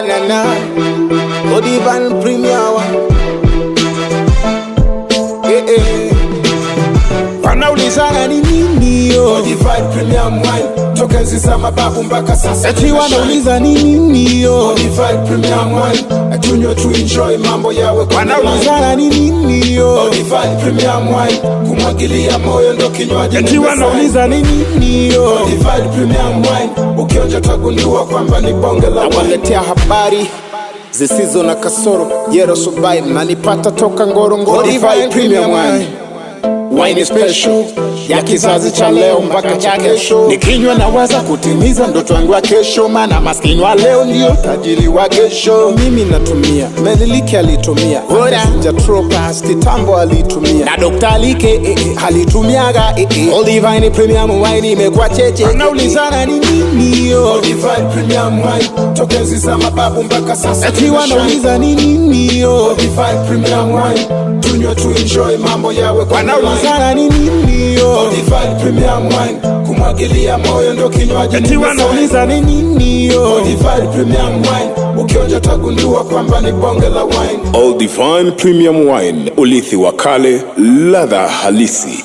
na na na. Godiva Premier one. Wanaulizana ni nini yo? Godiva Premium Wine, tokens za mababu mpaka sasa. Eti wanauliza ni nini yo? Godiva Premium Wine, tunywe tu enjoy mambo yawe kwa nini. Wanaulizana ni nini yo? Godiva Premium Wine, kumwagilia moyo ndo kinywaji. Eti wanauliza ni nini yo? Godiva Premium Wine, ukionja tagundua kwamba ni bonge la wine. Nawaletea habari zisizo na kasoro. Yero Subai mnanipata toka Ngorongoro. Godiva Premium Wine, wine special ya kizazi cha leo mpaka cha kesho. Nikinywa naweza kutimiza ndoto yangu ya kesho, maana maskini wa leo ndio tajiri wa kesho. Mimi natumia Melilike alitumia, Sinja Tropas kitambo alitumia, na Dr. Alike alitumiaga. Godiva Premium Wine imekuwa cheche. Wanaulizana ni nini yo? Godiva Premium Wine, tokens za mababu mpaka sasa. Eti wanauliza ni nini yo? Godiva Premium Wine, tunywe tu enjoy mambo yawe kwa nini. Wanaulizana ni nini yo? Godiva Premium Wine, kumwagilia moyo ndo kinywaji. Eti wanauliza ni nini yo? Godiva Premium Wine, ukionja tagundua kwamba ni bonge la wine. Godiva Premium Wine, ulithi wa kale, ladha halisi.